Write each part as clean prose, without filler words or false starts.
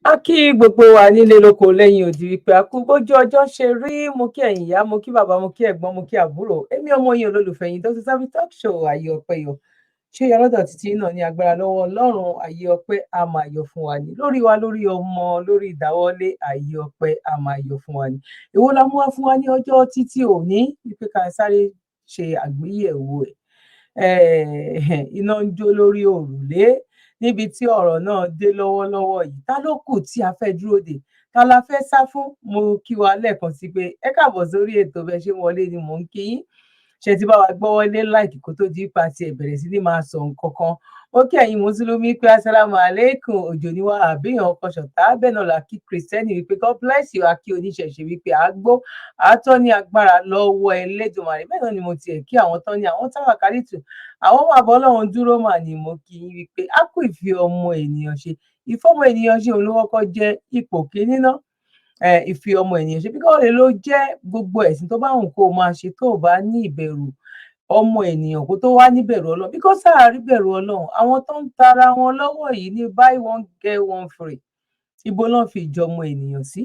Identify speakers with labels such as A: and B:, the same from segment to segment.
A: A kí gbogbo wa nílé lóko lẹ́yìn odi wípé a kú bójú ọjọ́ ṣe rí. Mo kí ẹ̀yin ìyá, mo kí bàbá, mo kí ẹ̀gbọ́n, mo kí àbúrò. Èmi ọmọ yín olólùfẹ́ yín Dr. Zabby Talk Show Ayé Ọpẹ́ Yọ. Ṣé ìyá lọ́dọ̀ títí náà ní agbára lọ́wọ́ Ọlọ́run ayé ọpẹ́ a máa yọ fún wa ní. Lórí wa, lórí ọmọ, lórí ìdáwọ́lé ayé ọpẹ́ a máa yọ fún wa ní. Èwo la mú wá fún wa ní ọjọ́ títí òní wípé ká sáré ṣe àgbéyẹ̀wò ẹ̀. Iná ń jó lórí òrùlé. Níbi tí ọ̀rọ̀ náà dé lọ́wọ́lọ́wọ́ yìí, ta ló kù tí a fẹ́ dúró dè, ta la fẹ́ sá fún? Mo kí wa lẹ́ẹ̀kan sí pé ẹ káàbọ̀ sórí ètò. Bẹ́ẹ̀ ṣe wọlé ni mò ń kí yín. Ṣé ti bá wa gbọ́wọ́lé láìkì kó tó di pa ti ẹ̀ bẹ̀rẹ̀ sí ní máa sọ nǹkan kan. Ó kí ẹ̀yin mùsùlùmí pé assalamu alaikum, òjò ni wá àbíyàn ọkọ̀ ṣọ̀tá. Bẹ́ẹ̀ náà la kí kìrìsìtẹ́nì wípé God bless you, a kí oníṣẹ̀ṣe wípé àgbó àtọ́ ní agbára lọ́wọ́ Ẹlẹ́dùmarè. Bẹ́ẹ̀ náà ni mo tiẹ̀ kí àwọn tán ní àwọn táwàkálítù, àwọn bàbá Ọlọ́run dúró mà ní mo kí yín wípé a kú ìfi ọmọ ènìyàn ṣe. Ìfẹ́ ọmọ ènìyàn ṣe òun ló kọ́kọ́ jẹ́ ipò kíní náà. Ìfi ọmọ ènìyàn ṣe bí kò lè ló jẹ́ gbogbo ẹ̀sìn tó bá wùn kó máa ṣe tó bá ní ìbẹ̀rù ọmọ ènìyàn kó tó wá níbẹ̀rù Ọlọ́run, bí kò sáàrí bẹ̀rù Ọlọ́run. Àwọn tó ń tara wọn lọ́wọ́ yìí ní buy one get one free, ibo náà fi ìjọmọ ènìyàn sí.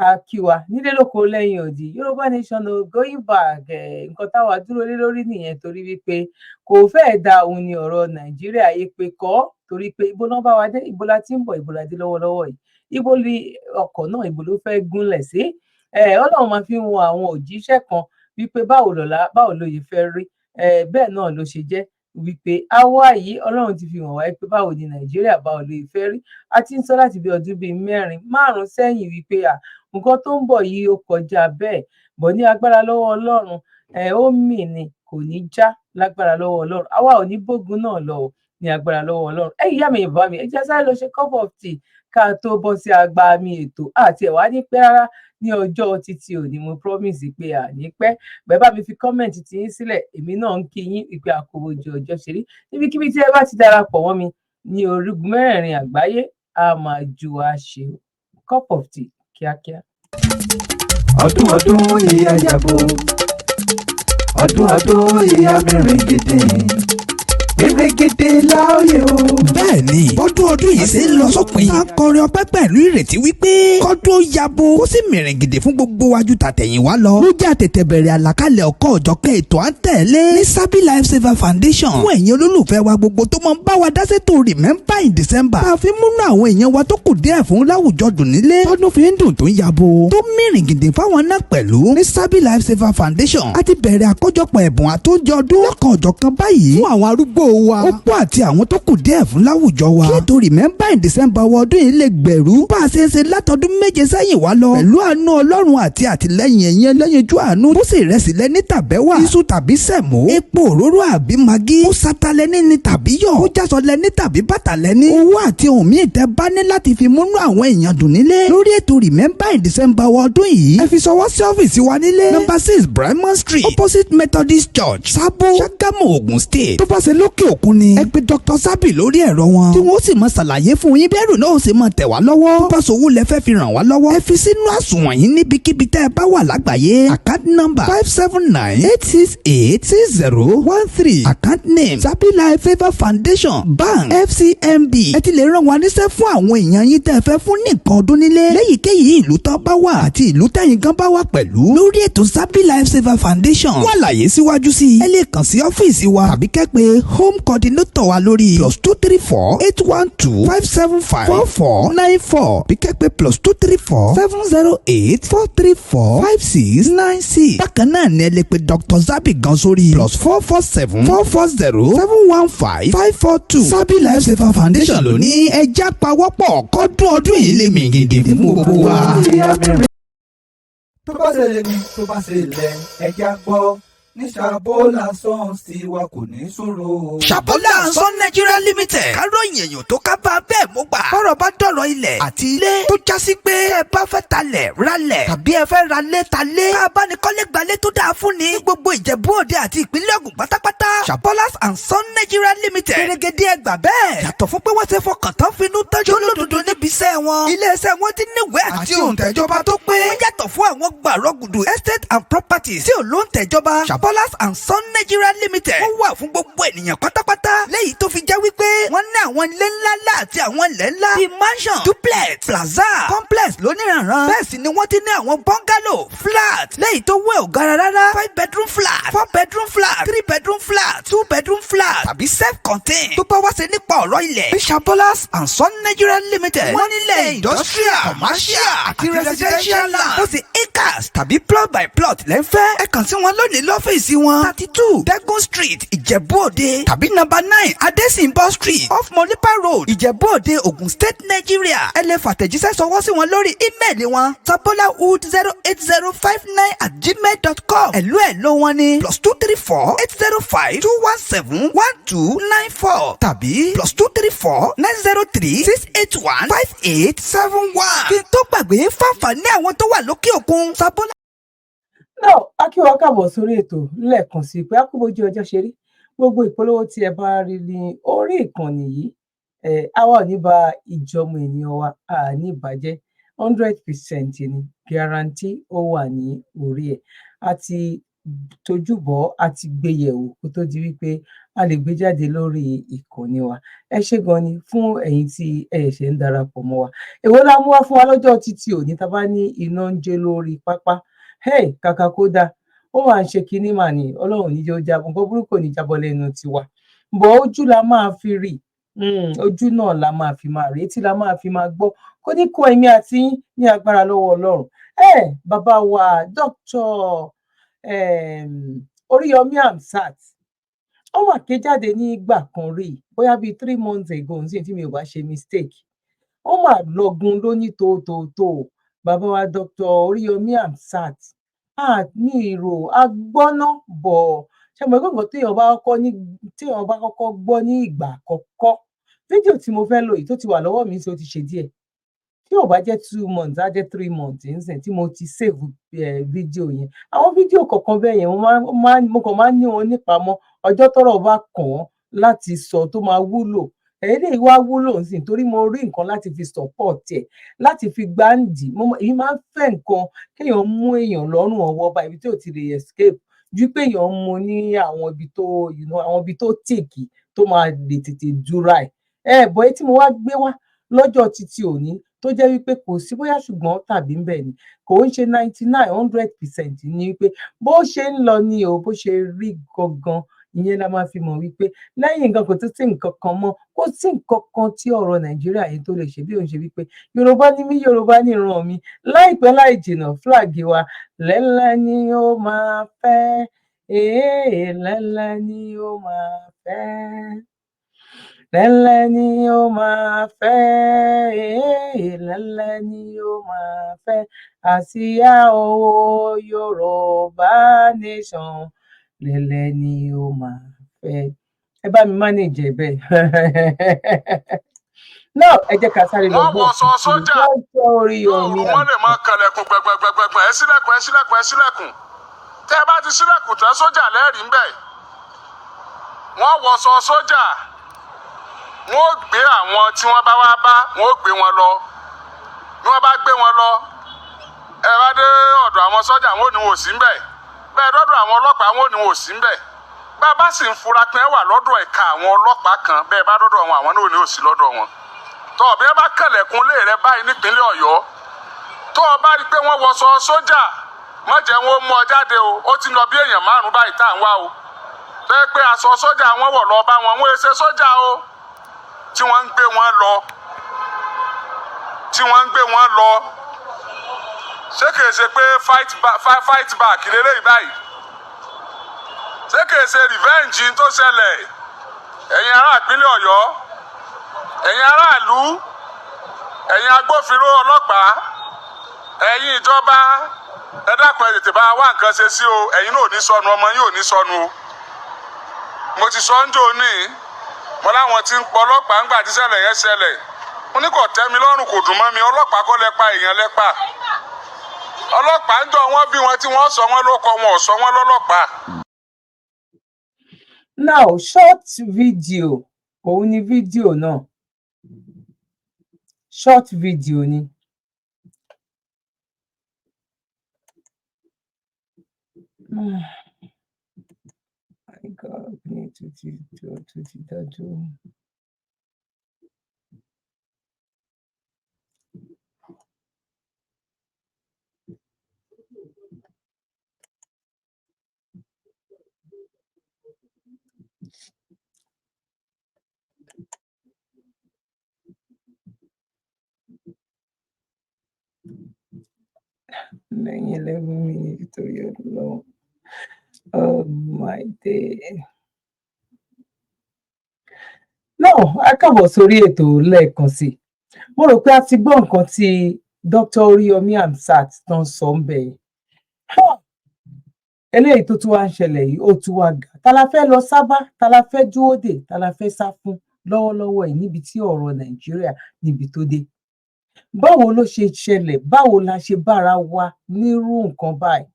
A: Àkíwà nílé lóko lẹ́yìn odi, Yoruba nation no going back. Nǹkan táwa dúró lé lórí nìyẹn, torí wípé kò fẹ́ẹ̀ da òun ni ọ̀rọ̀ Nàìjíríà èpè kọ́, torí pé ibo náà bá wa dé, ibo la ti ń bọ̀, ibo la dé lọ́wọ́lọ́wọ́ yìí, ibo ni ọkọ̀ náà ibo ló fẹ́ gúnlẹ̀ sí. Ọlọ́run máa fi ń wọn àwọn òjíṣẹ́ kan wípé báwo ló yẹ fẹ́ rí. Bẹ́ẹ̀ náà ló ṣe jẹ́ wípé àwa yìí Ọlọ́run ti fi hàn wá pé báwo ni Nàìjíríà báwo ló yẹ fẹ́ rí. A ti ń sọ láti bí ọdún bíi 4-5 sẹ́yìn wípé nǹkan tó ń bọ̀ yìí ó kọjá bẹ́ẹ̀, bọ̀ ní agbára lọ́wọ́ Ọlọ́run. Ó mì ni kò ní já lágbára lọ́wọ́ Ọlọ́run. Àwa ò ní bógun náà lọ ní agbára lọ́wọ́ Ọlọ́run. Ìyá mi ìbá mi, ẹ jẹ́ sáré lọ ṣe cup of tea ká tó bọ́ sí agbami ètò. Àti ẹ̀wá ní pẹ́ rárá ní ọjọ́ títí òní, mo promise pé ní pẹ́. Bẹ́ẹ̀ bá mi fi comment ti yín sílẹ̀, èmi náà ń kí yín ìpè àkòwòjì ọjọ́ ṣe rí. Níbikíbi tí ẹ bá ti darapọ̀ mọ́ mi ní orígun mẹ́rẹ̀ẹ̀rin àgbáyé, a máa ju wa ṣe cup of tea kíákíá.
B: Ọdún ìyá yàgò, ọdún ìyá mèrègèdè. Mèrègèdè láòyè o.
C: Bẹ́ẹ̀ni, ọdún yìí ṣe ń lọ sópin. A kọrin ọpẹ́ pẹ̀lú ìrètí wípé kọ́dún yabo kó sì mèrègèdè fún gbogbo wájú tàtẹ̀yìn wá lọ. Ló jẹ́ àtètè bẹ̀rẹ̀ àlàkalẹ̀ ọ̀kọ́ ọ̀jọ̀kẹ́ ètò à ń tẹ̀lé ní Zabby Lifesaver Foundation. Fún ẹ̀yin olólùfẹ́ wa gbogbo tó máa ń bá wa dá sétò Remember in December. Tá a fi múnú àwọn èèyàn wa tó kù díẹ̀ fún láwùjọ dùn nílé. Tọ́dún fi ń dùn tó ń yabo. Tó mèrègèdè fáwọn náà pẹ̀lú ní Zabby Lifesaver Foundation. A ti bẹ̀rẹ̀ àkójọpọ̀ ẹ̀bùn àtòjọ ọdún lọ́kàn ọ̀jọ̀kan báyìí fún àwọn arúgbó wa, opó àti àwọn tó kù díẹ̀ fún láwùjọ wa. Kí ètò Remember in December wa ọdún yìí lè gbèrú bá a ṣe ń ṣe látọdún 7 sẹ́yìn wá lọ. Pẹ̀lú àánú Ọlọ́run àti àtìlẹ́yìn ẹ̀yin ẹlẹ́yinjú àánú. Bó sì rẹsì lẹ́ni tàbẹ́wà, iṣu tàbí sẹ̀mó, epo òróró àbí magí, ó sata lẹ́ni ni tàbí yọ̀, ó jásọ lẹ́ni tàbí bàtà lẹ́ni. Owó àti ohun míì tẹ́ bá ní láti fi múnú àwọn èèyàn dùn nílé. Lórí ètò Remember in December wa ọdún yìí, ẹ fi ṣọwọ́ sí ọ́fíìsì wa nílé. Number 6 Bremen Street, opposite Methodist Church, Sabo, Ṣàgámù, Ògùn State. Tó bá ṣe lókè òkun ni, ẹ pe Dr. Zabby lórí ẹ̀rọ wọn, tí wọ́n sì máa ṣàlàyé fún yín bẹ́ẹ̀rù náà ó sì máa tẹ̀ wá lọ́wọ́. Tó bá sowó lẹ fẹ́ fi ràn wá lọ́wọ́, ẹ fi sínú àsùnwọ̀n yín níbikíbi tẹ́ ẹ bá wà lágbàáyé. Account number 579-868-6013. Account name Zabby Lifesaver Foundation. Bank FCMB. Ẹ ti lè ràn wá níṣẹ́ fún àwọn èèyàn yín tẹ́ ẹ fẹ́ fún nìkan ọdún nílé. Léyìíkéyìí ìlú tó bá wà àti ìlú tẹ́yìn gan bá wà pẹ̀lú. Lórí ètò Zabby Lifesaver Foundation. Wọ́n àlàyé síwájú sí i. Ẹ lè kàn sí ọ́fíìsì wa tàbí kẹ́ pé home coordinator wa lórí +234-812-575-4494. Bí kẹ́ pé +234-708-434-5696. Bákan náà ni ẹ lè pe Dr. Zabby gan sórí +447-440-715-542. Zabby Lifesaver Foundation ló ní ẹja pawọ́pọ̀ kọ́dún ọdún yìí lè mì gègé fún gbogbo wa.
B: Tó bá ṣe lè ní tó bá ṣe lẹ̀ ẹja gbọ́. Ní Ṣàbọ́lá Sons tiwa kò ní ṣòro.
C: Ṣàbọ́lá Sons Nigeria Limited. Káròyìn èèyàn tó ká bá bẹ́ẹ̀ mú gbà. Bọ́rọ̀ bá dọ̀rọ̀ ilẹ̀ àti ilé tó já sí pé ẹ bá fẹ́ talẹ̀ ralẹ̀ tàbí ẹ fẹ́ ralé talé. Ká bá ní kọ́lé gbalé tó dáa fún ni. Ní gbogbo Ìjẹ̀bú Òde àti ìpínlẹ̀ Ògùn pátápátá. Ṣàbọ́lá Sons Nigeria Limited. Gẹ́gẹ́dẹ́ ẹgbà bẹ́ẹ̀. Yàtọ̀ fún pé wọ́n ti fọkàn tán finú tọ́jú olódodo níbi iṣẹ́ wọn. Ilé-iṣẹ́ wọn ti níwèé àti òǹtẹ̀jọba tó pé. Wọ́n yàtọ̀ fún àwọn gbàrọ̀gùdù estate and properties tí ò lóǹtẹ̀jọba. Ṣàbọ́lá Sabolas and Son Nigeria Limited wọ́n wà fún gbogbo ènìyàn pátápátá lẹ́yìn tó fi jẹ́ wípé wọ́n ní àwọn ilé ńláńlá àti àwọn ilẹ̀ ńlá bíi mansion duplex plaza complex lóníranran bẹ́ẹ̀ sì ni wọ́n ti ní àwọn bungalow flat lẹ́yìn tó wẹ̀ ògara rárá 5-bedroom flat 4-bedroom flat 3-bedroom flat 2-bedroom flat tàbí self-contained tó bá wá ṣe nípa ọ̀rọ̀ ilẹ̀ bí Sabolas and Son Nigeria Limited wọ́n nílẹ̀ industrial commercial àti residential land ó sì acres tàbí plot by plot lẹ́fẹ́ ẹ kàn sí wọn lónìí lọ́fíìsì wọn 32 Degun Street Ìjẹ̀bú-Òde tàbí number 9 Adesinbo Street off Molipa Road Ìjẹ̀bú-Òde Ogun State Nigeria ẹ lè fàtẹ̀jíṣẹ́ sọwọ́ sí wọn lórí ímeèlì wọn sabolawood08059@gmail.com ẹ̀lú wọn ní +234 805 217 1294 tàbí +234 903 681 5871 kí n tó gbàgbé fáfàní àwọn tó wà lókè òkun Sabolas.
A: náà akíwá káàbọ̀ sórí ètò lẹ́ẹ̀kan sí pé akúbójú ọjọ́ ṣe rí gbogbo ìpolówó tí ẹ bá rí ní orí ìkànnì yìí àwa ò ní ba ìjọmọ ènìyàn wa ní ìbàjẹ́ 100% ni guarantee ó wà ní orí ẹ̀ àti tojúbọ̀ àti gbéyẹ̀wò kó tó di wípé a lè gbé jáde lórí ìkànnì wa ẹ ṣé gan ni fún ẹ̀yin tí ẹ ṣẹ̀ ń darapọ̀ mọ́ wa èwo la mú wá fún wa lọ́jọ́ títí òní tá bá ní iná ń jó lórí pápá kàkà kó dáa ó wà ń ṣe kinní mà ní Ọlọ́run níjẹ́ ó jábọ̀ nǹkan burúkú ní jábọ̀ lẹ́nu tiwa bọ̀ ojú la máa fi rí ojú náà la máa fi máa rí etí la máa fi máa gbọ́ kó ní kó èmi àti yín ní agbára lọ́wọ́ Ọlọ́run bàbá wa Dr. Oriyomi Hamzat ó wà ké jáde ní ìgbà kan rí bóyá bíi 3 months ago nísìnyí tí mi ò bá ṣe mistake ó mà lọgun lóní tòótòótò bàbá wa Dr. Oriyomi Hamzat ní ìrò agbọ́ná bọ̀ ṣe mọ̀ gbọ́ngàn téèyàn bá kọ́kọ́ gbọ́ ní ìgbà àkọ́kọ́ fídíò tí mo fẹ́ lò yìí tó ti wà lọ́wọ́ mi tó ti ṣe díẹ̀ tí ò bá jẹ́ 2 months á jẹ́ 3 months nísìn tí mo ti save fídíò yẹn àwọn fídíò kọ̀ọ̀kan bẹ́ẹ̀ yẹn mo kàn máa ń ní wọn nípamọ́ ọjọ́ tọ́rọ̀ bá kàn án láti sọ tó máa wúlò eléyìí wá wúlò nísìn torí mo rí nǹkan láti fi support ẹ̀ láti fi gbáǹdì èyí máa ń fẹ́ nǹkan kéèyàn mú èèyàn lọ́rùn ọwọ́ bá ibi tí ò ti lè escape ju pé èèyàn mú ní àwọn ibi tó tèkì tó máa lè tètè dúra ẹ̀ bọ́ etí mo wá gbé wá lọ́jọ́ títí òní tó jẹ́ wípé kò sí bóyá ṣùgbọ́n tàbí ń bẹ̀ ni kò ń ṣe 99-100% ní wípé bó ṣe ń lọ ni o bó ṣe rí gangan ìyẹn la máa fi mọ̀ wípé lẹ́yìn nǹkan kò tún sí nǹkan kan mọ́ kò sí nǹkan kan tí ọ̀rọ̀ Nàìjíríà yìí tó lè ṣe bí òun ṣe wípé Yorùbá ni mí Yorùbá ní ìran mi láìpẹ́ láì jìnnà fúlàgì wa lẹ́lẹ́ ni ó máa fẹ́ lẹ́lẹ́ ni ó máa fẹ́ lẹ́lẹ́ ni ó máa fẹ́ lẹ́lẹ́ ni ó máa fẹ́ àsíá owó Yorùbá nation lẹ́lẹ́ ni ó máa fẹ́ ẹ bá mi manage ẹ bẹ́ẹ̀ náà ẹ jẹ́ ká sáré lọ gbọ́ sójà Oriyomi
D: wọ́n lè máa kalẹ̀kùn gbẹ̀gbẹ̀gbẹ̀gbẹ̀ ẹ ṣílẹ̀kùn tẹ́ ẹ bá ti ṣílẹ̀kùn tán sójà lẹ́rìí ńbẹ̀ wọ́n wọṣọ sójà wọ́n gbé àwọn tí wọ́n bá wá bá wọ́n gbé wọn lọ bí wọ́n bá gbé wọn lọ ẹ bá dé ọ̀dọ̀ àwọn sójà wọn ò ní wò sí ńbẹ̀ bẹ́ẹ̀ lọ́dọ̀ àwọn ọlọ́pàá wọn ò ní wò sí ńbẹ̀ bá a bá sì ń fura pé wà lọ́dọ̀ ẹ̀ka àwọn ọlọ́pàá kan bẹ́ẹ̀ bá dọ́dọ̀ wọn àwọn náà ò ní wò sí lọ́dọ̀ wọn tó o bí ẹ bá kẹlẹ̀kùn lé rẹ báyìí nípínlẹ̀ Ọ̀yọ́ tó o bá rí i pé wọ́n wọṣọ sójà má jẹ́ wọn ó mú ọ jáde o ó ti lọ bí èèyàn 5 báyìí tá à ń wá o tó yẹ pé aṣọ sójà wọn wọ̀ lọ bá wọn wọ́n ṣe sójà o tí wọ́n ń gbé wọn lọ ṣé kìí ṣe pé fight back lélẹ́yìí báyìí ṣé kìí ṣe revenge tó ṣẹlẹ̀ ẹ̀yin ará ìpínlẹ̀ Ọ̀yọ́ ẹ̀yin aráàlú ẹ̀yin agbófinró ọlọ́pàá ẹ̀yin ìjọba ẹ dákun ẹ tètè bá wá nǹkan ṣe sí o ẹ̀yin náà ò ní sọnù ọmọ yín ò ní sọnù o mo ti sọ ń jò ní mo láwọn tí ń pọ ọlọ́pàá ń gbà tí ṣẹlẹ̀ yẹn ṣẹlẹ̀ mo ní kò tẹ́ mi lọ́rùn kò dùn mọ́ mi ọlọ́pàá kọ́ lẹ́pa èèyàn lẹ́pa ọlọ́pàá ń jọ wọ́n bí wọn tí wọ́n sọ wọ́n ló kọ wọn ò sọ wọ́n lọ́lọ́pàá.
A: now short video òun ni fídíò náà short video ni my God, ní tó ti dájú. Lẹ́yìn 11 minutes torí Ọlọ́run. Oh my day. Now, a káàbọ̀ sórí ètò lẹ́ẹ̀kan sí i. Mo rò pé a ti gbọ́ nǹkan tí Dr. Oriyomi Hamzat tán sọ ń bẹ̀ yìí. Eléyìí tó tún wá ń ṣẹlẹ̀ yìí ó tún wá ga. Ta la fẹ́ lọ sábà, ta la fẹ́ dúró dè, ta la fẹ́ sá fún lọ́wọ́lọ́wọ́ yìí níbi tí ọ̀rọ̀ Nàìjíríà níbi tó dé. Báwo ló ṣe ṣẹlẹ̀? Báwo la ṣe bára wa nírú nǹkan báyìí?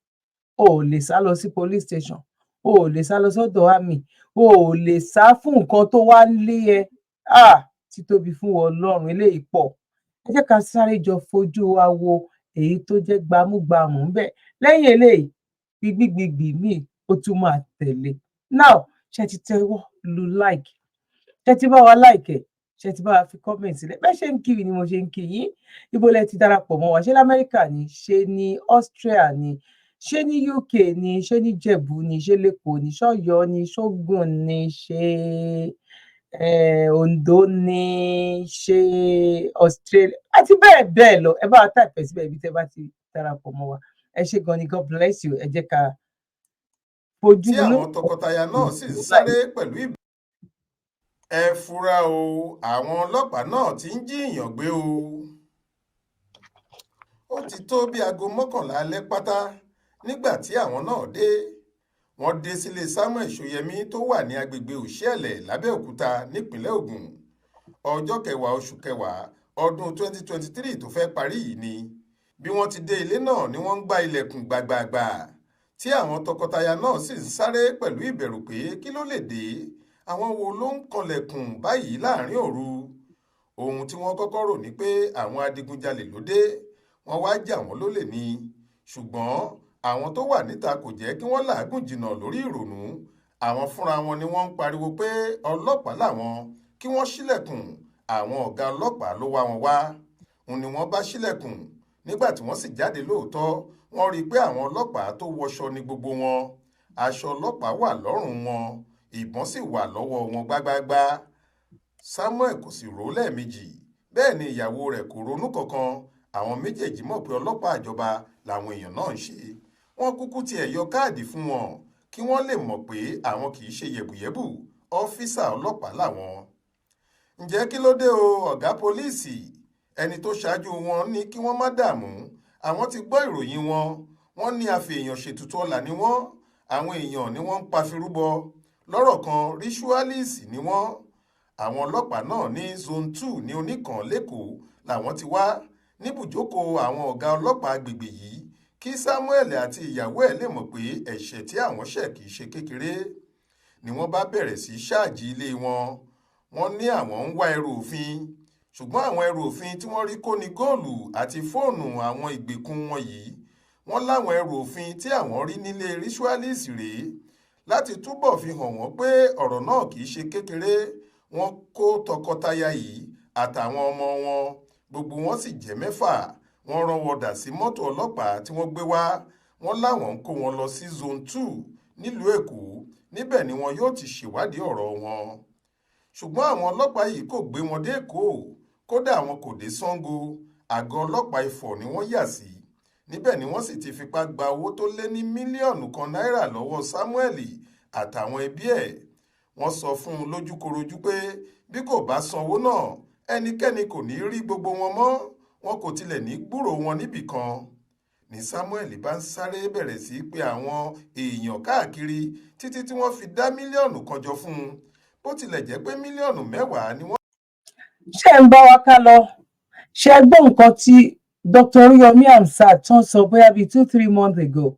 A: O ò lè sá lọ sí police station, o ò lè sá lọ sọ́dọ̀ army, o ò lè sá fún nǹkan tó wá lé ẹ. Títóbi fún Ọlọ́run, eléyìí pọ̀. Ẹ jẹ́ ká sáré jọ fojú wa wo èyí tó jẹ́ gbámúgbamù ńbẹ̀. Lẹ́yìn eléyìí, gbígbígbì míì ó tún máa tẹ̀lé. Now, ṣé ti tẹ́wọ́ lu like? Ṣé ti bá wa like ẹ̀? Ṣé ti bá wa fi comment sílẹ̀? Bẹ́ẹ̀ ṣe ń kiri ni mo ṣe ń kí yín. Ibo lẹ ti darapọ̀ mọ́ wa? Ṣé l'Amẹ́ríkà ni? Ṣé ní Austria ni? Ṣé ní UK ni? Ṣé ní Jẹ̀bú ni? Ṣé l'Ékòó ni? ṣọ́yọ́ ni? ṣógùn ni? ṣé Oǹdó ni? ṣé Australia? Àti bẹ́ẹ̀ bẹ́ẹ̀ lọ. Ẹ bá wa type ẹ̀ síbẹ̀ ibi tẹ́ bá ti darapọ̀ mọ́ wa. Ẹ ṣé gan ni, God bless you. Ẹ jẹ́ ká fojú
D: tí àwọn tọkọtaya náà sì ń sáré pẹ̀lú ẹ fura o, àwọn ọlọ́pàá náà ti ń jíìyàn gbé o. Ó ti tó bí aago 11 alẹ́ pátá nígbà tí àwọn náà dé. Wọ́n dé sílé Samuel Ṣóyẹmí tó wà ní agbègbè Òṣìẹ̀lẹ̀ l'Abẹ́òkúta nípínlẹ̀ Ògùn. Ọjọ́ 10 oṣù kẹwàá ọdún 2023 tó fẹ́ parí yìí ni. Bí wọ́n ti dé ilé náà ni wọ́n ń gbá ilẹ̀kùn gbàgbàgbà tí àwọn tọkọtaya náà sì ń sáré pẹ̀lú ìbẹ̀rù pé kí ló lè dé, àwọn wo ló ń kanlẹ̀kùn báyìí láàrin òru. Ohun tí wọ́n kọ́kọ́ rò ní pé àwọn adigunjalè ló dé, wọ́n wá jà wọ́n lólè ni. Ṣùgbọ́n àwọn tó wà níta kò jẹ́ kí wọ́n làágùn jìnnà lórí ìrònú. Àwọn fúnra wọn ni wọ́n ń pariwo pé ọlọ́pàá làwọn, kí wọ́n ṣílẹ̀kùn. Àwọn ọ̀gá ọlọ́pàá ló wá wọn wá. Òun ni wọ́n bá ṣílẹ̀kùn. Nígbà tí wọ́n sì jáde lóòótọ́, wọ́n rí i pé àwọn ọlọ́pàá tó wọṣọ ni gbogbo wọn. Aṣọ ọlọ́pàá wà lọ́rùn wọn, ìbọn sì wà lọ́wọ́ wọn gbágbáágbá. Samuel kò sì rò lẹ́ẹ̀mejì, bẹ́ẹ̀ ni ìyàwó rẹ̀ kò ronú kankan. Àwọn méjèèjì mọ̀ pé ọlọ́pàá ìjọba làwọn èèyàn náà ń ṣe. Wọ́n kúkú tiẹ̀ yọ káàdì fún wọn kí wọ́n lè mọ̀ pé àwọn kì í ṣe yẹ̀bùyẹ̀bù, ọ́físà ọlọ́pàá làwọn. Ǹjẹ́ kí ló dé o, ọ̀gá pólíìsì? Ẹni tó ṣáájú wọn ní kí wọ́n má dààmú. Àwọn ti gbọ́ ìròyìn wọn. Wọ́n ní àfihàn ṣètùtù ọlà ni wọ́n. Àwọn èèyàn ni wọ́n ń pa firúbọ. Lọ́rọ̀ kan, ríṣúálìsì ni wọ́n. Àwọn ọlọ́pàá náà ní zone 2 ní Oníkan l'Ékòó làwọn ti wá níbùjókòó àwọn ọ̀gá ọlọ́pàá agbègbè yìí kí Samuel àti ìyàwó ẹ̀ lè mọ̀ pé ẹ̀ṣẹ̀ tí àwọn ṣẹ̀ kìí ṣe kékeré. Ni wọ́n bá bẹ̀rẹ̀ sí ṣáàjì ilé wọn. Wọ́n ní àwọn ń wá ẹrù òfin. Ṣùgbọ́n àwọn ẹrù òfin tí wọ́n rí kó ní góòlù àti fóònù àwọn ìgbèkùn wọn yìí. Wọ́n láwọn ẹrù òfin tí àwọn rí nílé ríṣúálìsì rèé. Láti túbọ̀ fi hàn wọ́n pé ọ̀rọ̀ náà kìí ṣe kékeré, wọ́n kó tọkọtaya yìí àtàwọn ọmọ wọn, gbogbo wọn sì jẹ́ 6. Wọ́n rán wọn dà sí mọ́tò ọlọ́pàá tí wọ́n gbé wá. Wọ́n láwọn ń kó wọn lọ sí zone 2 nílùú Èkó. Níbẹ̀ ni wọn yóò ti ṣèwádìí ọ̀rọ̀ wọn. Ṣùgbọ́n àwọn ọlọ́pàá yìí kò gbé wọn dé Èkó. Kódà wọn kò dé Ṣàngó. Àgọ́ ọlọ́pàá Ifọ̀ ni wọ́n yà sí. Níbẹ̀ ni wọ́n sì ti fipá gba owó tó lé ní mílíọ̀nù kan náírà lọ́wọ́ Samuel àtàwọn ẹbí ẹ̀. Wọ́n sọ fún un lójúkorojú pé bí kò bá sanwó náà, ẹnikẹ́ni kò ní rí gbogbo wọn mọ́. Wọn kò tilẹ̀ ní gbúrò wọn níbì kan. Ní Samuel bá ń sáré bẹ̀rẹ̀ sí pé àwọn èèyàn káàkiri títí tí wọ́n fi dá mílíọ̀nù kan jọ fún un. Bó tilẹ̀ jẹ́ pé mílíọ̀nù 10 ni wọ́n.
A: Ṣé ń bá wa ká lọ? Ṣé ẹ gbọ́ nǹkan tí Dr. Oriyomi Hamzat tán sọ bóyá bíi 2-3 months ago?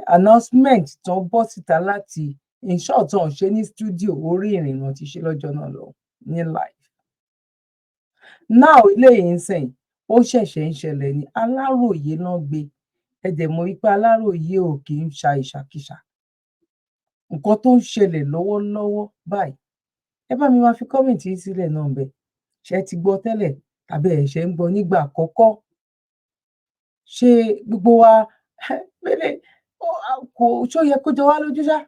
A: Announcement tán bọ́ síta láti inshort tán ṣe ní studio orí ìrìnnà ti ṣe lọ́jọ́ náà lọ ní live. Now eléyìí ń sìn, ó ṣẹ̀ṣẹ̀ ń ṣẹlẹ̀ ní Aláròyé náà gbé. Ẹ dẹ̀ mọ̀ wípé Aláròyé ò kì í ṣa ìṣàkíṣà. nǹkan tó ń ṣẹlẹ̀ lọ́wọ́lọ́wọ́ báyìí ẹ bá mi máa fi kọ́mẹ̀ntì yín sílẹ̀ náà ńbẹ̀. Ṣé ẹ ti gbọ́ tẹ́lẹ̀ tàbí ẹ̀ ṣẹ̀ ń gbọ́ nígbà àkọ́kọ́? Ṣé gbogbo wa mélè kò ṣó yẹ kó jọ wá lójú ṣá?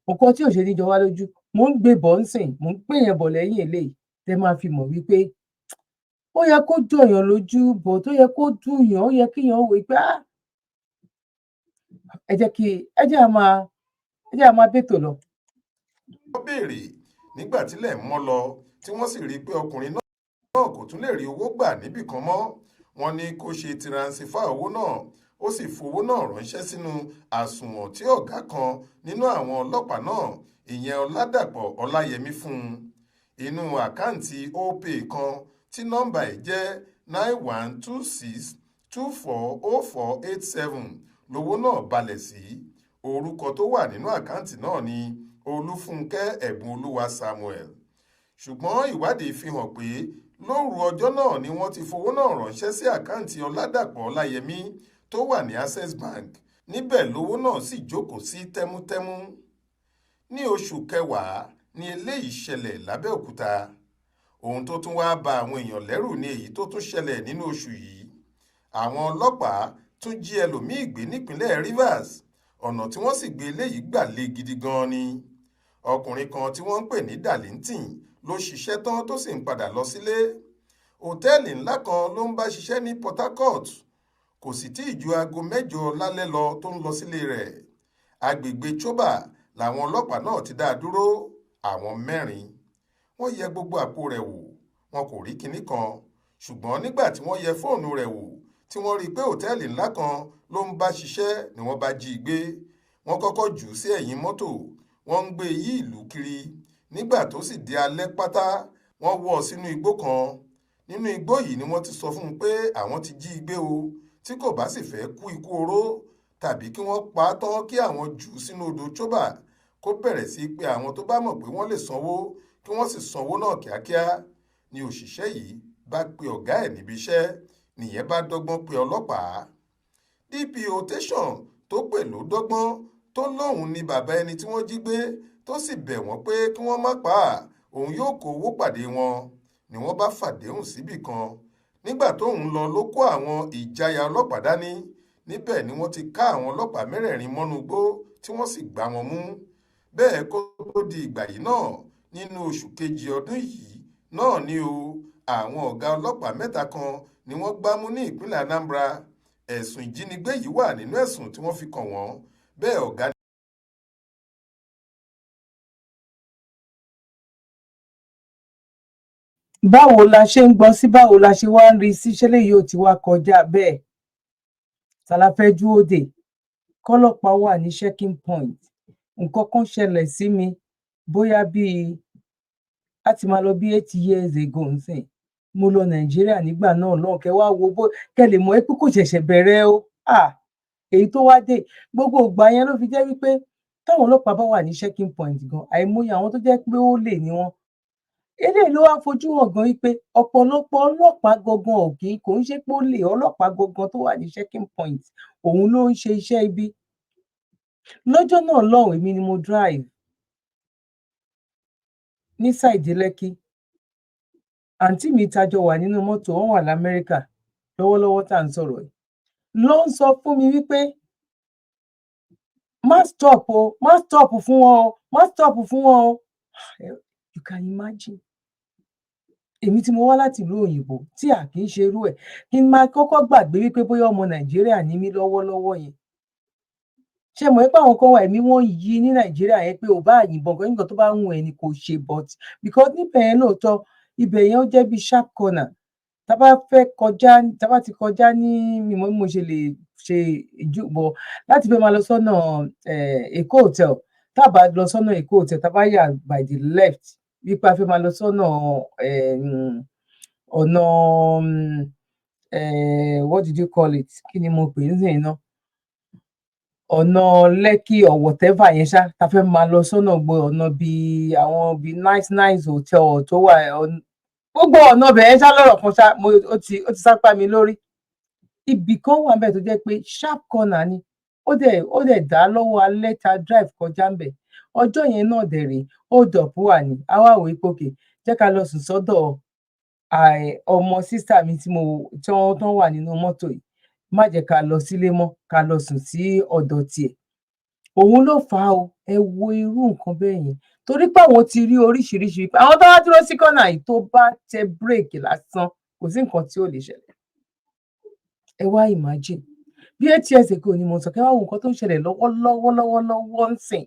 A: Nǹkan tí ò ṣe ní jọ wá lójú, mò ń gbé bọ̀ ńsìn, mò ń gbé yẹn bọ̀ lẹ́yìn eléyìí tẹ́ máa fi mọ̀ wípé ó yẹ kó jọ̀yàn lójú but ó yẹ kó dùnyàn, ó yẹ kéèyàn wò ó pé ẹ jẹ́ á máa bẹ́tò lọ.
E: wọ́n béèrè nígbà tílẹ̀ mọ́ lọ tí wọ́n sì rí i pé ọkùnrin náà kò tún lè rí owó gbà níbì kan mọ́. wọ́n ní kó ṣe tiransifá owó náà ó sì fowó náà ránṣẹ́ sínú àsùnwọ̀n tí ọ̀gá kan nínú àwọn ọlọ́pàá náà ìyẹn Ọládàpọ̀ Ọláyẹmí fún un. inú àkáǹtì opay kan tí nọ́mbà ẹ̀ jẹ́ 9126240487 lówó náà balẹ̀ sí. orúkọ tó wà nínú àkáǹtì náà ni Olúfúnkẹ́ Ẹ̀bùnolúwa Samuel. ṣùgbọ́n ìwádìí fi hàn pé lóru ọjọ́ náà ni wọ́n ti fowó náà ránṣẹ́ sí àkáǹtì Ọládàpọ̀ Ọláyẹmí tó wà ní Access Bank. níbẹ̀ lówó náà sì jókòó sí tẹ́mútẹ́mú. ní oṣù kẹwàá ni eléyìí ṣẹlẹ̀ lábẹ́òkúta. ohun tó tún wáá ba àwọn èèyàn lẹ́rù ni èyí tó tún ṣẹlẹ̀ nínú oṣù yìí. àwọn ọlọ́pàá tún jí ẹlòmíì gbé nípínlẹ̀ Rivers. ọ̀nà tí wọ́n sì gbé eléyìí gbà le gidi gan ni. ọkùnrin kan tí wọ́n ń pè ní Darlington ló ṣiṣẹ́ tán tó sì ń padà lọ sílé. òtẹ́ẹ̀lì ńlá kan ló ń bá ṣiṣẹ́ ní Port Harcourt. kò sì tí ì ju aago 8 lálẹ́ lọ tó ń lọ sílé rẹ̀. agbègbè Choba làwọn ọlọ́pàá náà ti dá a dúró. àwọn 4 wọ́n yẹ gbogbo àpò rẹ̀ wò wọn kò rí kinní kan. ṣùgbọ́n nígbà tí wọ́n yẹ fóònù rẹ̀ wò tí wọ́n rí i pé òtẹ́ẹ̀lì ńlá kan ló ń bá ṣiṣẹ́ ni wọ́n bá jí i gbé. wọ́n kọ́kọ́ jù ú sí ẹ̀yìn mọ́tò wọ́n ń gbé yí ìlú kiri. nígbà tó sì di alẹ́ pátá wọ́n wọ́ ọ sínú igbó kan. nínú igbó yìí ni wọ́n ti sọ fún un pé àwọn ti jí i gbé o tí kò bá sì fẹ́ kú ikú oró tàbí kí wọ́n pa á tán kí àwọn jù ú sínú odò Choba kó bẹ̀rẹ̀ sí pé àwọn tó bá mọ̀ pé wọ́n lè sanwó kí wọ́n sì sanwó náà kíákíá. ni òṣìṣẹ́ yìí bá pe ọ̀gá ẹ̀ níbi iṣẹ́ nìyẹn bá dọ́gbọ́n pe ọlọ́pàá. DPO tẹ̀sán tó pè ló dọ́gbọ́n tó lóun ni bàbá ẹni tí wọ́n jí gbé tó sì bẹ̀ wọ́n pé kí wọ́n má pa á òun yóò kó owó pàdé wọn. ni wọ́n bá fàdéhùn síbì kan. nígbà tóun lọ ló kó àwọn ìjayà ọlọ́pàá dání. níbẹ̀ ni wọ́n ti ká àwọn ọlọ́pàá 4 mọ́nú igbó tí wọ́n sì gbá wọn mú. bẹ́ẹ̀ kó tó di ìgbà yìí náà nínú oṣù kejì ọdún yìí náà ni o àwọn ọ̀gá ọlọ́pàá 3 kan ni wọ́n gbámú ní ìpínlẹ̀ Anambra. ẹ̀sùn ìjínigbé yìí wà nínú ẹ̀sùn tí wọ́n fi kàn wọ́n. bẹ́ẹ̀ ọ̀gá
A: báwo la ṣe ń gbọ́ sí báwo la ṣe wá ń rí sí ṣẹlẹ̀ yóò ti wá kọjá bẹ́ẹ̀. ta la fẹ́ dúró dè kọ́lọ́pàá wà ní checking point. nǹkan kan ṣẹlẹ̀ sí mi bóyá bíi láti máa lọ bí 8 years ago nsìn. mo lọ Nàìjíríà nígbà náà lọ́hùn kẹ́ wá wo kẹ́ lè mọ̀ pé kò ṣẹ̀ṣẹ̀ bẹ̀rẹ̀ o. èyí tó wá dé gbogbo ìgbà yẹn ló fi jẹ́ wípé táwọn ọlọ́pàá bá wà ní checking point gan àìmọye àwọn tó jẹ́ pé ó lè ní wọn. eléyìí ló wá fojú hàn gan wípé ọ̀pọ̀lọpọ̀ ọlọ́pàá gangan òkè kò ń ṣe pé ó lè ọlọ́pàá gangan tó wà ní checking point òun ló ń ṣe iṣẹ́ ibi. lọ́jọ́ náà lọ́hùn èmi ni mo drive ní sáìdì Lẹ́kì. àǹtí mi tajọ wà nínú mọ́tò wọn wà l'Amẹ́ríkà lọ́wọ́lọ́wọ́ tá à ń sọ̀rọ̀ yìí ló ń sọ fún mi wípé má stop fún wọn o má stop fún wọn o. You can imagine. èmi tí mo wá láti ìlú òyìnbó tí a kì í ṣe irú ẹ̀ kí n máa kọ́kọ́ gbàgbé wípé bóyá ọmọ Nàìjíríà ní mí lọ́wọ́lọ́wọ́ yẹn. ṣé mo pé àwọn kan wà ẹ̀mí wọn yí ní Nàìjíríà yẹn pé ò bá yìnbọn kan nǹkan tó bá ń wù ẹ́ ni kò ṣe but because níbẹ̀ yẹn lóòótọ́ ibẹ̀ yẹn ó jẹ́ bí sharp corner. tá bá ti kọjá ní mímọ́ bí mo ṣe lè ṣe ìjúbọ láti fẹ́ máa lọ sọ́nà Èkó hotel tá a bá lọ sọ́nà Èkó hotel tá a bá yà by the left wípé a fẹ́ máa lọ sọ́nà ọ̀nà what did you call it kí ni mo pè é nísìnyí náà ọ̀nà Lẹ́kì or whatever yẹn ṣá tá a fẹ́ máa lọ sọ́nà ọ̀nà bíi àwọn bíi nice hotel tó wà gbogbo ọ̀nà bẹ̀rẹ̀ ṣá lọ́rọ̀ kan ṣá ó ti sápá mi lórí. ibì kan wà ńbẹ̀ tó jẹ́ pé sharp corner ni ó dẹ̀ dá lọ́wọ́ alẹ́ ta drive kọjá ńbẹ̀ ọjọ́ yẹn náà dẹ̀ rèé hold up wà ní àwa wò pé òkè jẹ́ ká lọ sùn sọ́dọ̀ ọmọ sísà mi tí wọ́n wà nínú mọ́tò yìí, má jẹ́ ká lọ sílé mọ́, ká lọ sùn sí ọ̀dọ̀ tiẹ̀. Òun ló fà á o, ẹ wo irú nǹkan bẹ́ẹ̀ yẹn, torí pé àwọn ti rí oríṣiríṣi pé àwọn tó wá dúró sí kọ́nà yìí tó bá tẹ bírèkì lásán kò sí nǹkan tí ò lè ṣẹlẹ̀. Ẹ wá imagine bí 8 years ago ni mo sọ, kẹ́ wá wo nǹkan tó ń ṣẹlẹ̀ lọ́wọ́lọ́wọ́ ń sìn.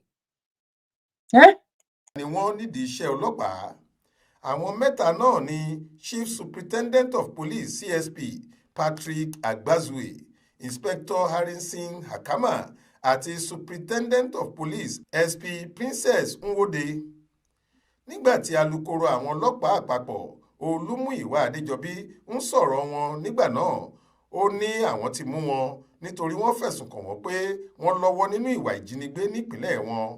E: ni wọ́n nídìí iṣẹ́ ọlọ́pàá. Àwọn mẹ́ta náà ni Chief Superintendent of Police CSP Patrick Agbazue, Inspector Harrison Hakama àti Superintendent of Police SP Princess Nwode. Nígbà tí alukoro àwọn ọlọ́pàá àpapọ̀ Olúmúyìwá Adéjọbí ń sọ̀rọ̀ wọn nígbà náà, ó ní àwọn ti mú wọn nítorí wọ́n fẹ̀sùn kàn wọ́n pé wọ́n lọ́wọ́ nínú ìwà ìjínigbé nípìnlẹ̀ wọn.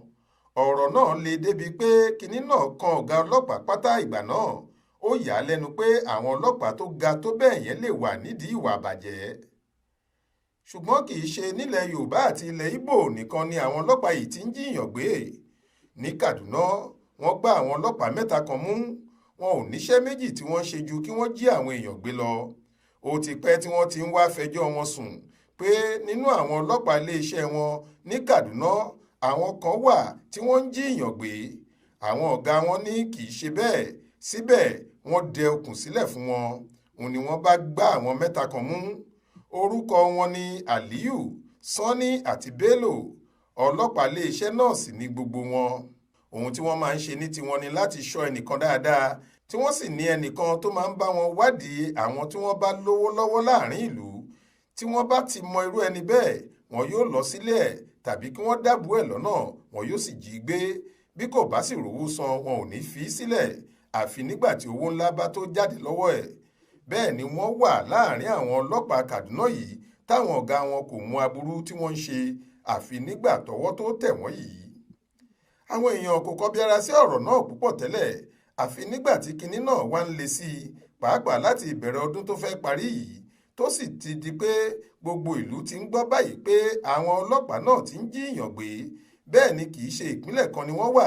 E: Ọ̀rọ̀ náà le débi pé kinní náà kan ọ̀gá ọlọ́pàá pátá ìgbà náà. Ó yà á lẹ́nu pé àwọn ọlọ́pàá tó ga tó bẹ́ẹ̀ yẹn lè wà nídìí ìwà àbàjẹ́. Ṣùgbọ́n kì í ṣe nílẹ̀ Yorùbá àti ilẹ̀ Ìgbò nìkan ni àwọn ọlọ́pàá yìí ti ń jíyàn gbé. Ní Kaduna, wọ́n gbá àwọn ọlọ́pàá mẹ́ta kan mú. Wọn ò níṣẹ́ méjì tí wọ́n ṣe ju kí wọ́n jí àwọn èèyàn gbé lọ. Ó ti pẹ́ tí wọ́n ti ń wá fẹjọ́ wọn sùn pé nínú àwọn ọlọ́pàá iléeṣẹ́ wọn ní Kaduna, àwọn kan wà tí wọ́n ń jíyàn gbé. Àwọn ọ̀gá wọn ní kì í ṣe bẹ́ẹ̀, síbẹ̀ wọ́n dẹ okùn sílẹ̀ fún wọn. Òun ni wọ́n bá gbá àwọn mẹ́ta kan mú. Orúkọ wọn ni Aliyu, Sanni àti Bello. Ọlọ́pàá iléeṣẹ́ náà sì ní gbogbo wọn. Ohun tí wọ́n máa ń ṣe ní tiwọn ni láti ṣọ́ ẹnìkan dáadáa, tí wọ́n sì ní ẹnìkan tó máa ń bá wọn wádìí àwọn tí wọ́n bá lówó lọ́wọ́ láàrin ìlú. Tí wọ́n bá ti mọ irú ẹni bẹ́ẹ̀, wọn yóò lọ sílé ẹ̀ tàbí kí wọ́n dábù ẹ̀ lọ́nà, wọn yóò sì jí gbé. Bí kò bá sì rówó san, wọn ò ní fi í sílẹ̀ àfi nígbà tí owó ńlá bá tó jáde lọ́wọ́ ẹ̀. Bẹ́ẹ̀ ni wọ́n wà láàrin àwọn ọlọ́pàá Kaduna yìí táwọn ọ̀gá wọn kò mú aburú tí wọ́n ń ṣe àfi nígbà tọ́wọ́ tó tẹ̀ wọ́n yìí. Àwọn èèyàn kò kọbi ara sí ọ̀rọ̀ náà púpọ̀ tẹ́lẹ̀, àfi nígbà tí kinní náà wá ń le sí i, pàápàá láti ìbẹ̀rẹ̀ ọdún tó fẹ́ parí yìí, tó sì ti di pé gbogbo ìlú ti ń gbọ́ báyìí pé àwọn ọlọ́pàá náà ti ń jíyàn gbé. Bẹ́ẹ̀ ni kì í ṣe ìpínlẹ̀ kan ni wọ́n wà.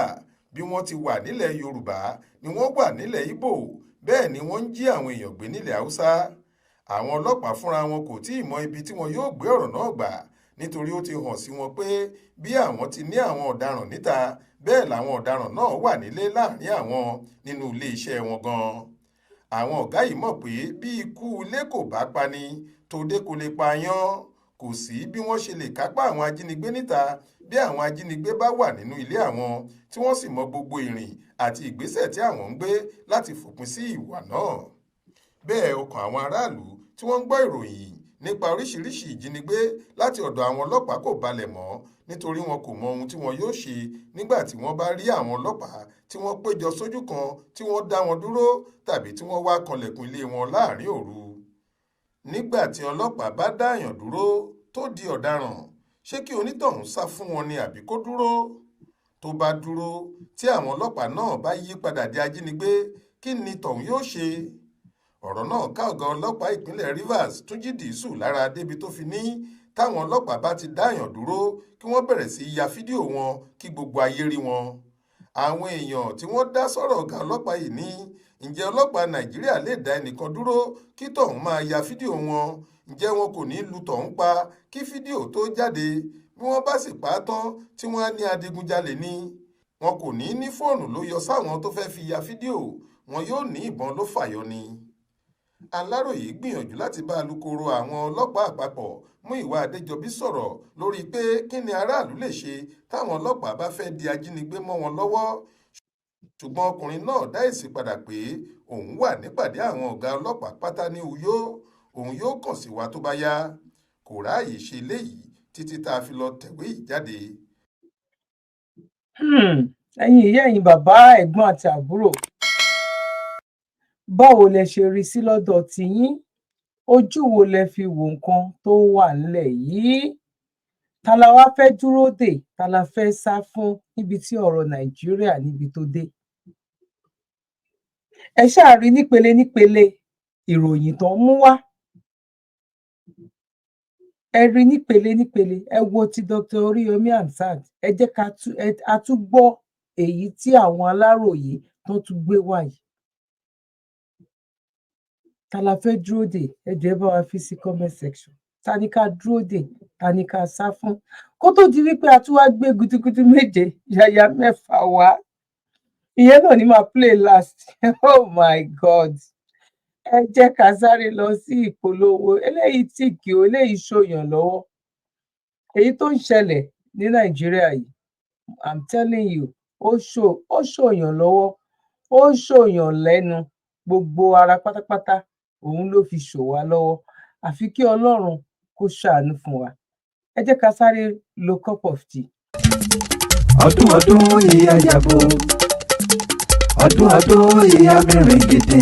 E: Bí wọ́n ti wà nílẹ̀ Yorùbá ni wọ́n wà nílẹ̀ Ìgbò, bẹ́ẹ̀ ni wọ́n ń jí àwọn èèyàn gbé nílẹ̀ Haúsá. Àwọn ọlọ́pàá fúnra wọn kò tí ì mọ ibi tí wọn yóò gbé ọ̀rọ̀ náà gbà, nítorí ó ti hàn sí wọn pé bí àwọn ti ní àwọn ọ̀daràn níta, bẹ́ẹ̀ làwọn ọ̀daràn náà wà nílé láàrin àwọn nínú ilé iṣẹ́ wọn gan-an. Àwọn ọ̀gá yìí mọ̀ pé bí ikú ilé kò bá pani, tòde kò lè pààyàn. Kò sí bí wọ́n ṣe lè kápá àwọn ajínigbé níta bí àwọn ajínigbé bá wà nínú ilé àwọn tí wọ́n sì mọ gbogbo ìrìn àti ìgbésẹ̀ tí àwọn ń gbé láti fòpin sí ìwà náà. Bẹ́ẹ̀ ọkàn àwọn aráàlú tí wọ́n ń gbọ́ ìròyìn nípa oríṣiríṣi ìjínigbé láti ọ̀dọ̀ àwọn ọlọ́pàá kò balẹ̀ mọ́, nítorí wọn kò mọ ohun tí wọn yóò ṣe nígbà tí wọ́n bá rí àwọn ọlọ́pàá tí wọ́n péjọ sójú kan tí wọ́n dá wọn dúró tàbí tí wọ́n wá kanlẹ̀kùn ilé wọn láàrin òru. Nígbà tí ọlọ́pàá bá dáàyàn dúró tó di ọ̀daràn, ṣé kí onítọ̀hún sá fún wọn ni àbí kó dúró? Tó bá dúró, tí àwọn ọlọ́pàá náà bá yí padà di ajínigbé, kí ni tọ̀hún yóò ṣe? Ọ̀rọ̀ náà ká ọ̀gá ọlọ́pàá ìpínlẹ̀ Rivers Túnjí Dìísù lára débi tó fi ní táwọn ọlọ́pàá bá ti dáàyàn dúró kí wọ́n bẹ̀rẹ̀ sí ya fídíò wọn kí gbogbo ayé rí wọn. Àwọn èèyàn tí wọ́n dá sọ̀rọ̀ ọ̀gá ọlọ́pàá yìí ní ǹjẹ́ ọlọ́pàá Nàìjíríà lè dá ẹnìkan dúró kí tọ̀hún máa ya fídíò wọn? Ǹjẹ́ wọn kò ní lu tọ̀hún pa kí fídíò tó jáde? Bí wọ́n bá sì pa á tán tí wọ́n á ní adigunjalè ni. Wọn kò ní fóònù ló yọ sáwọn tó fẹ́ fi ya fídíò, wọn yóò ní ìbọn ló fàyọ ni. Aláròyé gbìyànjú láti bá alukoro àwọn ọlọ́pàá àpapọ̀ Múyìwá Adéjọbí sọ̀rọ̀ lórí pé kí ni aráàlú lè ṣe táwọn ọlọ́pàá bá fẹ́ di ajínigbé mọ́ wọn lọ́wọ́. Ṣùgbọ́n ọkùnrin náà dá èsì padà pé òun wà nípàdé àwọn ọ̀gá ọlọ́pàá pátá ní Uyo, òun yóò kàn sí wa tó bá yá. Kò ráàyè ṣe léyìí títí tá a fi lọ tẹ̀wé yìí jáde.
A: Ẹ̀yin ìyá, ẹ̀yin bàbá, ẹ̀gbọ́n àti àbúrò, báwo lẹ ṣe rí sí lọ́dọ̀ tiyín? Ojú wo lẹ fi wo nǹkan tó wà nílẹ̀ yìí? Ta la wá fẹ́ dúró dè? Ta la fẹ́ sá fún níbi tí ọ̀rọ̀ Nàìjíríà níbi tó dé? Ẹ ṣáà rí nípele nípele ìròyìn tó ń mú wá. ẹ rí nípele nípele, ẹ wo ti Dr. Oriyomi Hamzat, ẹ jẹ́ ká a tún gbọ́ èyí tí àwọn Aláròyé tán tún gbé wá yìí. Ta la fẹ́ dúró dè? Ẹ jọ̀ọ́ ẹ bá wa fi sí comment section. Ta ni ká dúró dè? Ta ni ká sá fún? Kó tó di wípé a tún wá gbé gudugudu méje yàyà mẹ́fà wá. Ìyẹn náà ni máa play last. Oh my God! Ẹ jẹ́ ká sáré lọ sí ìpolówó. Eléyìí tìkì o, eléyìí ṣòyàn lọ́wọ́. Èyí tó ń ṣẹlẹ̀ ní Nàìjíríà yìí, I'm telling you, ó ṣòyàn lọ́wọ́, ó ṣòyàn lẹ́nu, gbogbo ara pátápátá òun ló fi ṣò wá lọ́wọ́. Àfi kí Ọlọ́run kó ṣàánú fún wa. Ẹ jẹ́ ká sáré lo cup of tea.
B: ọdún ọdún ìyá yàgò ọdún ọdún ìyá mèrègèdè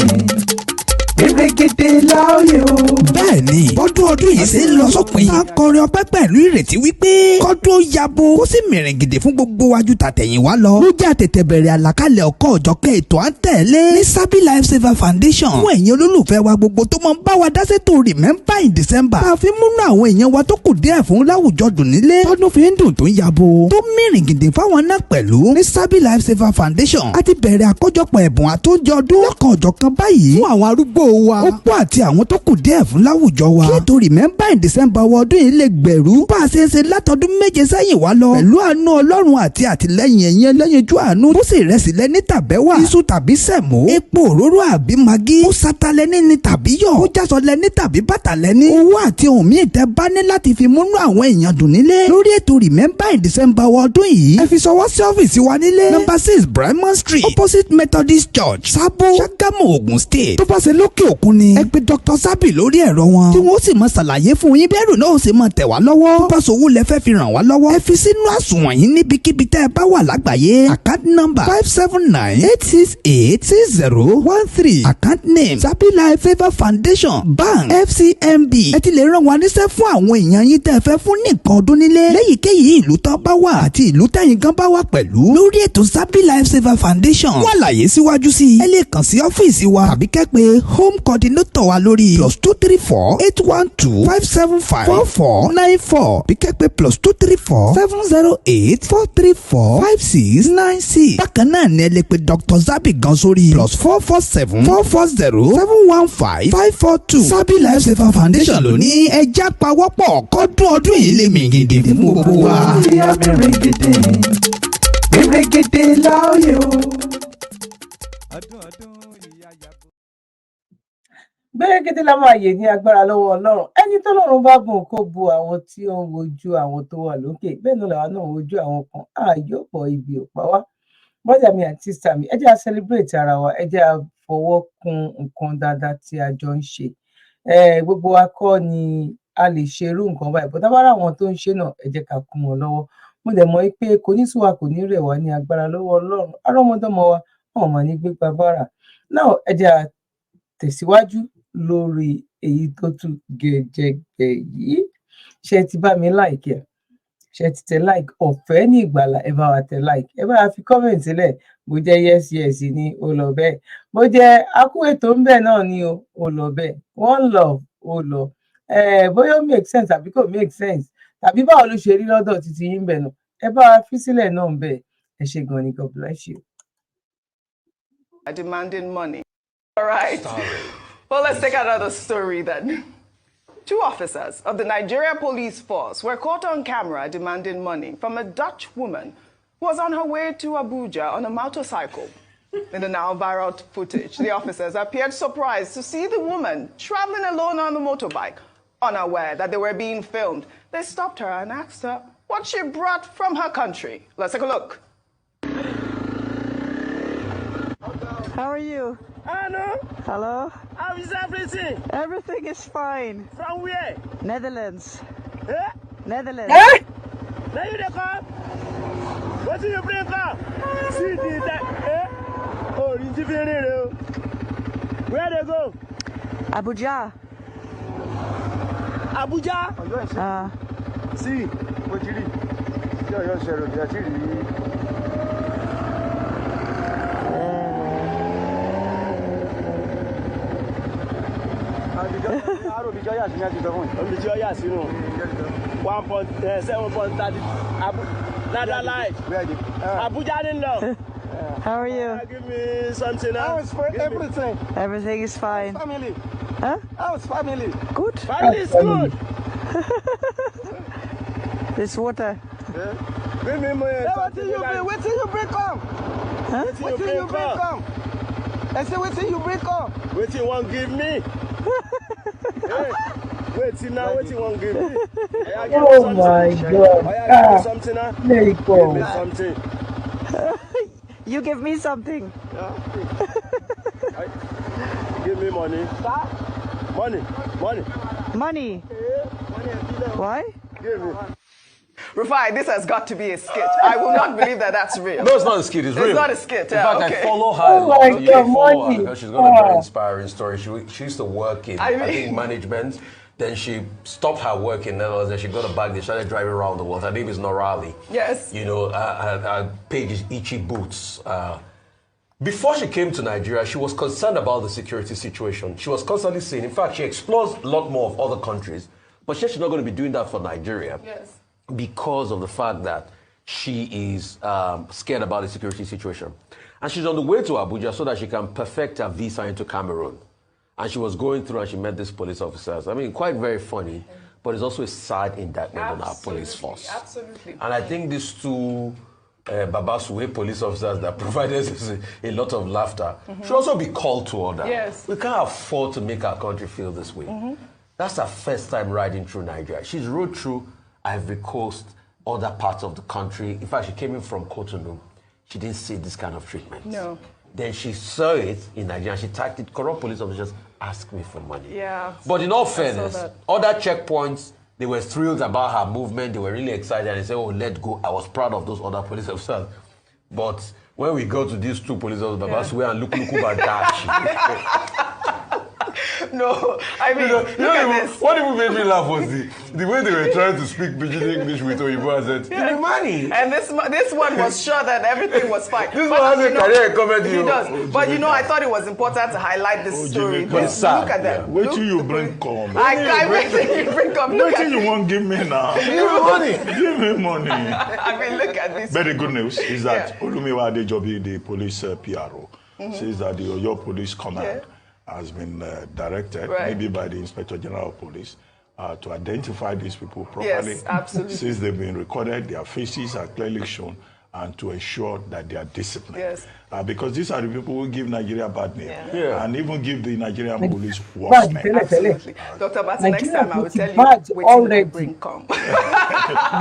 B: mèrègèdè láòyè o.
C: bẹ́ẹ̀ni bọ́dún ọdún yìí ṣe ń lọ sópin. a kọrin ọpẹ́ pẹ̀lú ìrètí wípé kọ́dún yabo kó sì mèrègèdè fún gbogbo wájú tàtẹ̀yìn wá lọ. ló jẹ́ àtètè bẹ̀rẹ̀ àlàkalẹ̀ ọkọ̀ ọ̀jọ̀kẹ́ ètò à ń tẹ̀lé ní Sabi Life Saver Foundation fún ẹ̀yin olólùfẹ́ wa gbogbo tó máa ń bá wa dá sétò Remember in December. tá a fi múnú àwọn èèyàn wa tó kù díẹ̀ fún láwùjọ dùn nílé tọ́dún fi ń dùn tó ń yabo tó mèrègèdè fáwọn náà pẹ̀lú ní Sabi Life Saver Foundation. a ti bẹ̀rẹ̀ àkójọpọ̀ ẹ̀bùn àtúnjẹ ọdún lọ́kàn ọ̀jọ̀kan báyìí fún àwọn arúgbó wa opó àti àwọn tó kù díẹ̀ fún láwùjọ wa. kí ètò Remember in December wa ọdún yìí lè gbèrú bá a ṣe ń ṣe látọdún méje sẹ́yìn wá lọ. pẹ̀lú àánú Ọlọ́run àti àtìlẹ́yìn ẹ̀yin ẹlẹ́yinjú àánú bó sì rẹsì lẹ́ni tàbẹ́wà iṣu tàbí sẹ̀mó epo òróró àbí magi ó sata lẹ́ni ni tàbí yọ̀ ó jásọ lẹ́ni tàbí bàtà lẹ́ni owó àti ohun míì tẹ́ bá ní láti fi múnú àwọn èèyàn dùn nílé lórí ètò Remember in December wa ọdún yìí. ẹ fi ṣọwọ́ sí ọ́fíìsì wa nílé number 6 Brahman Street opposite Methodist Church Sabo Ṣàgámù Ògùn State. tó bá ṣe lókè òkun ni ẹ pe Dr. Sabi lórí ẹ̀rọ wọn tí wọ́n sì máa ṣàlàyé fún yín bẹ́ẹ̀rù náà ó sì máa tẹ̀ wá lọ́wọ́. tó bá ṣòwò lẹ fẹ́ fi ràn wá lọ́wọ́ ẹ fi sínú àsùnwọ̀n yín níbikíbi tẹ́ ẹ bá wà lágbàáyé. account number 579-868-6013 account name Sabi Life Saver Foundation bank FCMB. ẹ ti lè ràn wá níṣẹ́ fún àwọn èèyàn yín tẹ́ ẹ fẹ́ fún nìkan ọdún nílé léyìíkéyìí ìlú tán bá wà àti ìlú tẹ́yìn gan bá wà pẹ̀lú lórí ètò Sabi Life Saver Foundation. wọ́n àlàyé síwájú sí i ẹ lè kàn sí ọ́fíìsì wa tàbí kẹ́ pè home coordinator wa lórí +234-812-575-4494 bí kẹ́ pè +234-708-434-5696. bákan náà ni ẹ lè pe Dr. Sabi gan sórí +447-440-715-542. Sabi Life Saver Foundation ló ní ẹja pawọ́pọ̀ kọ́dún ọdún yìí lè mìgìdì fún gbogbo wa.
B: ìyá mèrègèdè mèrègèdè láòyè o. ọdún ọdún ìyá yàgò.
A: Gbẹ́rẹ́gẹ́dẹ́ la máa yè ní agbára lọ́wọ́ Ọlọ́run. Ẹni tọ́lọ́run bá bùn kó bu àwọn tí ó ń wojú àwọn tó wà lókè. Bẹ́ẹ̀ náà làwa náà wojú àwọn kan. Àyọ̀pọ̀ ibi ò pa wá. Brother mi àti sister mi, ẹ jẹ́ a celebrate ara wa. Ẹ jẹ́ a fọwọ́ kun nǹkan dáadáa tí a jọ ń ṣe. Gbogbo wa kọ́ ni a lè ṣe irú nǹkan báyìí. Bọ́tá bá ráwọn tó ń ṣe náà, ẹ jẹ́ ká kún wọn lọ́wọ́. Mo dẹ̀ mọ̀ pé kò ní sú wa kò ní rẹ̀ wá ní agbára lọ́wọ́ Ọlọ́run. Àrọ́mọdọ́mọ wa, wọn ò mà ní gbégbá bára. Now ẹ jẹ́ a tẹ̀síwájú lórí èyí tó tún gẹ̀jẹ̀gbẹ̀ yìí. Ṣé ẹ ti bá mi like ẹ̀? Ṣé ẹ ti tẹ like? Ọ̀fẹ́ ní ìgbàlà, ẹ bá wa tẹ like. Ẹ bá wa fi comment sílẹ̀. Bó jẹ́ yes ni ó lọ bẹ́ẹ̀. Bó jẹ́ a kú ètò ń bẹ̀ náà ni ó lọ bẹ́ẹ̀. One love ó lọ. Bóyá ó make sense àbí kò make sense. Tàbí báwo ló ṣe rí lọ́dọ̀ títí yín bẹ̀ náà. Ẹ bá wa fi sílẹ̀ náà ń bẹ̀. Ẹ ṣé gan ni, God bless you.
F: Demanding money. All right. Sorry. Well, let's take another story then. 2 officers of the Nigeria Police Force were caught on camera demanding money from a Dutch woman who was on her way to Abuja on a motorcycle. In the now viral footage, the officers appeared surprised to see the woman traveling alone on the motorbike, unaware that they were being filmed. They stopped her and asked her what she brought from her country. Let's take a look.
G: How are you?
H: Hello.
G: Hello?
H: How is everything?
G: Everything is fine.
H: From where?
G: Netherlands.
H: Eh?
G: Netherlands.
H: Now you come? What do you bring up? See that? Eh? Oh, you where they go?
G: Abuja.
H: Abuja?
G: See,
H: what you read? You're
G: How are you?
H: Give me something else.
G: Everything. Everything is fine.
H: Family.
G: Huh?
H: How's family?
G: Good.
H: Family is good.
G: This water.
H: Give me money. What till you bring come?
G: Huh?
H: What till you bring come? I say what till you bring come? What you want give me? Wait till now, what you want give me?
A: Oh my God.
H: Give me something now.
A: There you go.
H: Give me something.
G: You give me something.
H: Give me money. Money.
G: Money. Why?
H: Give me.
F: Rufai, this has got to be a skit. I will not believe that that's real.
I: No, it's not a skit. It's real.
F: It's not a skit.
I: In fact,
F: okay.
I: I follow her.
A: Oh my God,
I: I follow her
A: money.
I: because she's got a very inspiring story. She used to work in, I think, management. Then she stopped her work in Netherlands and she got a bag. They started driving around the world. Her name is Norali.
F: Yes.
I: You know, her page is Ichi Boots. Before she came to Nigeria, she was concerned about the security situation. She was constantly saying, in fact, she explores a lot more of other countries, but she's not going to be doing that for Nigeria.
F: Yes.
I: Because of the fact that she is scared about the security situation. And she's on the way to Abuja so that she can perfect her visa into Cameroon. And she was going through and she met these police officers. I mean, quite very funny, but it's also a sad indictment on our police force.
F: Absolutely.
I: And I think these two Babasue police officers that provided us a lot of laughter should also be called to order.
F: Yes.
I: We can't afford to make our country feel this way. That's her first time riding through Nigeria. She's rode through Ivory Coast, other parts of the country. In fact, she came in from Cotonou. She didn't see this kind of treatment.
F: No.
I: Then she saw it in Nigeria. She tagged it, corrupt police officers ask me for money.
F: Yeah.
I: But in all fairness, other checkpoints, they were thrilled about her movement. They were really excited. And they said, oh, let go. I was proud of those other police officers. But when we go to these two police officers, Babasue and Lukuluku Badachi,
F: no, I mean, look at this.
I: What even made me laugh was the way they were trying to speak pidgin English with Oyibo and said, give me money.
F: And this one was sure that everything was fine.
I: This one has a career comedy.
F: He does. But you know, I thought it was important to highlight this story. Look at them.
J: Wait till you bring come.
F: I wait till you bring come.
J: Wait till you won't give me now.
I: Give me money.
J: Give me money.
F: I mean, look at this.
J: Very good news is that Olumiwa Adejobi, the police PRO, says that the Oyo Police Command has been directed, maybe by the Inspector General of Police, to identify these people properly.
F: Yes, absolutely.
J: Since they've been recorded, their faces are clearly shown, and to ensure that they are disciplined.
F: Yes.
J: Because these are the people who give Nigeria bad name, and even give the Nigerian police worse
A: Bad,
J: name.
F: Absolutely. Dr. Bata, next time I will tell you which
A: already.
F: bring come.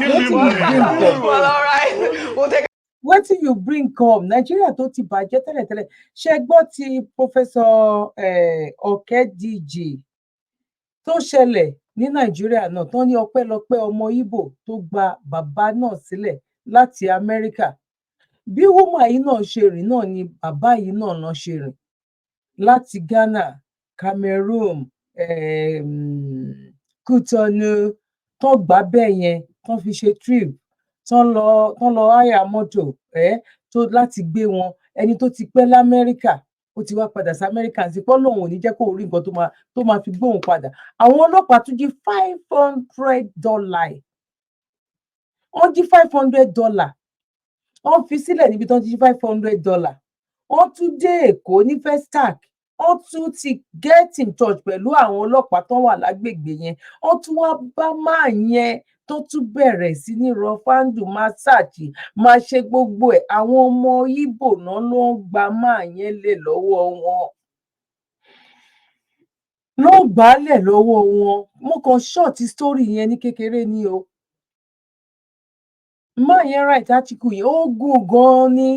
J: Give me money.
F: Well, all right. We'll take
A: What do you bring come? Nigeria tó ti bàjẹ́ tẹ́lẹ̀tẹ́lẹ̀. Ṣé gbọ́ ti Professor Okediji tó ṣẹlẹ̀ ní Nàìjíríà náà tán ní ọpẹ́lọpẹ́ ọmọ Ìgbò tó gba bàbá náà sílẹ̀ láti Amẹ́ríkà. Bí woman yìí náà ṣe rìn náà ni bàbá yìí náà ṣe rìn láti Ghana, Cameroon, Cotonou, tán gbà bẹ́ẹ̀ yẹn, tán fi ṣe trip. Tán lọ háyà mọ́tò tó láti gbé wọn, ẹni tó ti pẹ́ l'Amẹ́ríkà ó ti wá padà sí Amẹ́ríkà sí pọ́ lòun ò ní jẹ́ kó rí nǹkan tó máa fi gbóhùn padà. Àwọn ọlọ́pàá tún jí $500. Wọ́n jí $500. Wọ́n fi sílẹ̀ níbi tán jí $500. Wọ́n tún dé Èkó ní Festac. Wọ́n tún ti get in touch pẹ̀lú àwọn ọlọ́pàá tó wà lágbègbè yẹn. Wọ́n tún wá bá máa yẹn tó tún bẹ̀rẹ̀ sí ní rọ fáńdù másáàjì máa ṣe gbogbo ẹ̀. Àwọn ọmọ Ìgbò náà ló ń gba máa yẹn lè lọ́wọ́ wọn. Ló gbálẹ̀ lọ́wọ́ wọn. Mo kàn ṣọ́ọ̀tì sítórì yẹn ní kékeré ni o. Máa yẹn write article yẹn ó gùn gan-an ni.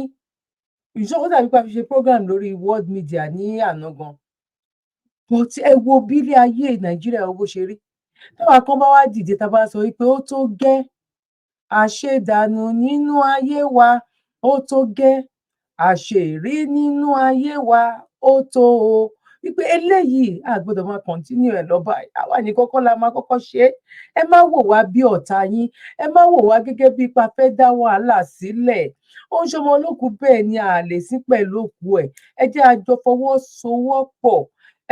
A: Ìṣòro tàbí pa fi ṣe program lórí world media ní àná gan. But ẹ wo bí ilé ayé Nàìjíríà bó ṣe rí. Táwa kan bá wá dìde tá a bá sọ wípé ó tó gẹ́ àṣedànù nínú ayé wa, ó tó gẹ́ àṣèrí nínú ayé wa, ó tó o. Wípé eléyìí a gbọ́dọ̀ máa continue ẹ̀ lọ báyìí. Àwa ní kọ́kọ́ la máa kọ́kọ́ ṣe é. Ẹ má wò wá bí ọ̀tá yín. Ẹ má wò wá gẹ́gẹ́ bí ipa fẹ́ dá wàhálà sílẹ̀. Ó ń ṣọmọ olókùú bẹ́ẹ̀ ni a lè sí pẹ̀lú òkú ẹ̀. Ẹ jẹ́ a jọ fọwọ́sowọ́pọ̀.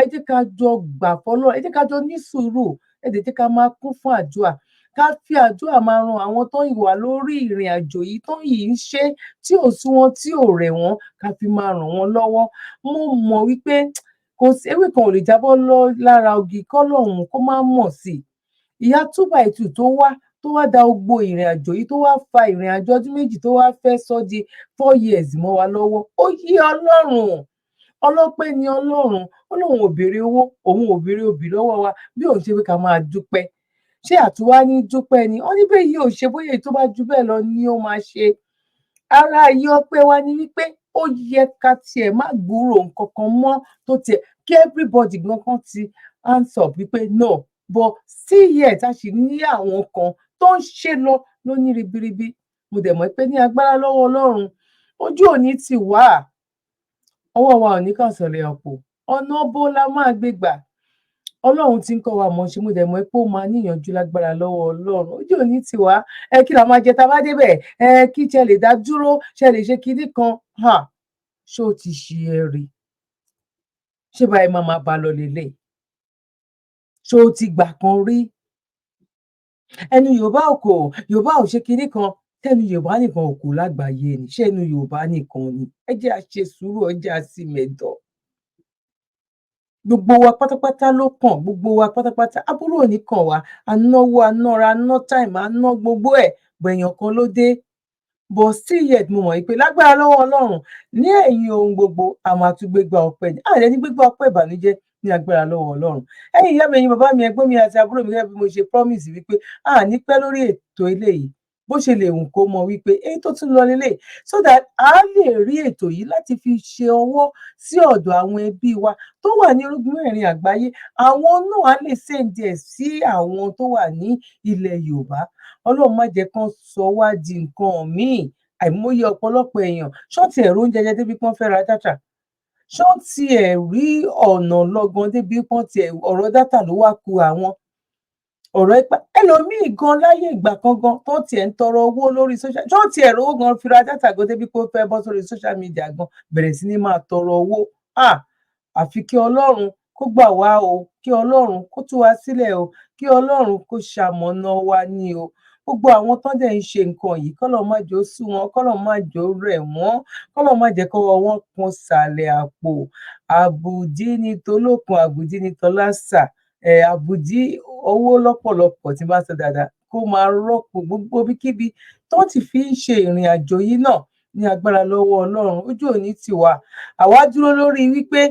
A: ẹ jẹ́ ká jọ gbà fọ́lọ́run, ẹ jẹ́ ká jọ ní sùúrù, ẹ dẹ̀ jẹ́ ká máa kún fún àdúrà, ká fi àdúrà máa ran àwọn tó wà lórí ìrìn àjò yìí tó yìí ń ṣe tí ò sú wọn tí ò rẹ̀ wọ́n, ká fi máa ràn wọ́n lọ́wọ́. Mo mọ̀ wípé kò sí ewé kan ò lè jábọ́ lára igi kọ́lọ́run kó má mọ̀ sí i. Ìyá 2x2 tó wá da gbogbo ìrìn àjò yìí, tó wá fa ìrìn àjò ọdún méjì tó wá fẹ́ sọ di 4 years mọ́ wa lọ́wọ́, ó yé Ọlọ́run. Ọlọ́pẹ́ ni Ọlọ́run, ó lóun ò béèrè owó, òun ò béèrè obì lọ́wọ́ wa, bí òun ṣe pé ká máa dúpẹ́. Ṣé àtúwá ní dúpẹ́ ni? Wọ́n ní bẹ́ẹ̀ yìí ò ṣe, bóyá èyí tó bá ju bẹ́ẹ̀ lọ ni ó máa ṣe. Ara iye ọpẹ́ wa ni wípé ó yẹ ká tiẹ̀ má gbúrò nǹkan kan mọ́, tó tiẹ̀ kí everybody gan kan ti hands up wípé no, but still yet a sì ní àwọn kan tó ń ṣe lọ ní ribiribi. Mo dẹ̀ mọ̀ pé ní agbára lọ́wọ́ Ọlọ́run, ojú òní ti wà, ọwọ́ wa ò ní kàn sọ̀lẹ̀ ọ̀pọ̀, ọ̀nà bó la máa gbé gbà. Ọlọ́run ti ń kọ́ wa mọ̀ ṣe, mo dẹ̀ mọ̀ pé ó máa níyànjú lágbára lọ́wọ́ Ọlọ́run. Ojú òní ti wà, kí la máa jẹ tá bá débẹ̀, kí ṣe lè dá dúró, ṣe lè ṣe kinní kan. Ṣé ó ti ṣe ẹ rí? Ṣé báyìí máa bá lọ lélẹ̀? Ṣé ó ti gbà kan rí? Ẹnu Yorùbá ò ṣe kinní kan, tẹnu Yorùbá nìkan ò kù lágbàáyé ni, ṣé ẹnu Yorùbá nìkan ni? Ẹ jẹ́ a ṣe sùúrù, ẹ jẹ́ a sì mẹ̀dọ̀. Gbogbo wa pátápátá ló kàn, gbogbo wa pátápátá, aburú ò ní kàn wá, anáwó, anára, aná time, aná gbogbo ẹ̀, gbẹ̀yàn kan ló dé. But still yet mo mọ̀ pé lágbára lọ́wọ́ Ọlọ́run, ní ẹ̀yìn ohun gbogbo, a máa tún gbégbá ọpẹ́ ni. Àlẹ́ ní gbégbá ọpẹ́ ìbànújẹ́ ní agbára lọ́wọ́ Ọlọ́run. Ẹ̀yin ìyá mi, ẹ̀yin bàbá mi, ẹ̀gbọ́n mi àti àbúrò mi, gẹ́gẹ́ bí mo ṣe promise wípé ní pẹ́ lórí ètò eléyìí, bó ṣe lè wù kó mọ wípé èyí tó tún lọ lélẹ̀, so that a lè rí ètò yìí láti fi ṣe ọwọ́ sí ọ̀dọ̀ àwọn ẹbí wa tó wà ní orúgun mẹ́rin àgbáyé. Àwọn náà á lè send ẹ̀ sí àwọn tó wà ní ilẹ̀ Yorùbá. Ọlọ́run má jẹ́ kán sọ wá di nǹkan míì. Àìmọye ọ̀pọ̀lọpọ̀ èèyàn, ṣọ́ọ̀tì ẹ̀rọ oúnjẹ jẹ débi pọ́n fẹ́ ra dátà, ṣọ́ọ̀tì ẹ̀ rí ọ̀nà lọ́gán débi pọ́n tiẹ̀ ọ̀rọ̀ dátà ló wá ku àwọn ọ̀rọ̀ ipa. Ẹlòmíì gan láyé ìgbà kan gan tó tiẹ̀ ń tọrọ owó lórí social, ṣọ́ọ̀tì ẹ̀rọ owó gan fi ra dátà gan débi pé ó fẹ́ bọ́ sórí social media gan bẹ̀rẹ̀ sí ní máa tọrọ owó. Àfi kí Ọlọ́run kó gbà wá o, kí Ọlọ́run kó tú wa sílẹ̀ o, kí Ọlọ́run kó ṣamọ̀nà wa ní o. Gbogbo àwọn tó dẹ̀ ń ṣe nǹkan yìí, kọ́lọ́run má jẹ́ ó sú wọn, kọ́lọ́run má jẹ́ ó rẹ̀ wọ́n, kọ́lọ́run má jẹ́ kọ́wọ́ wọn kan sàlẹ̀ àpò. Àbùdí ni tolókun, àbùdí ni tọlásà, àbùdí owó lọ́pọ̀lọpọ̀ tí bá sọ dáadáa, kó máa rọ́pò gbogbo ibikíbi tó ti fi ń ṣe ìrìn àjò yìí náà ní agbára lọ́wọ́ Ọlọ́run. Ojú òní ti wà. Àwa dúró lórí wípé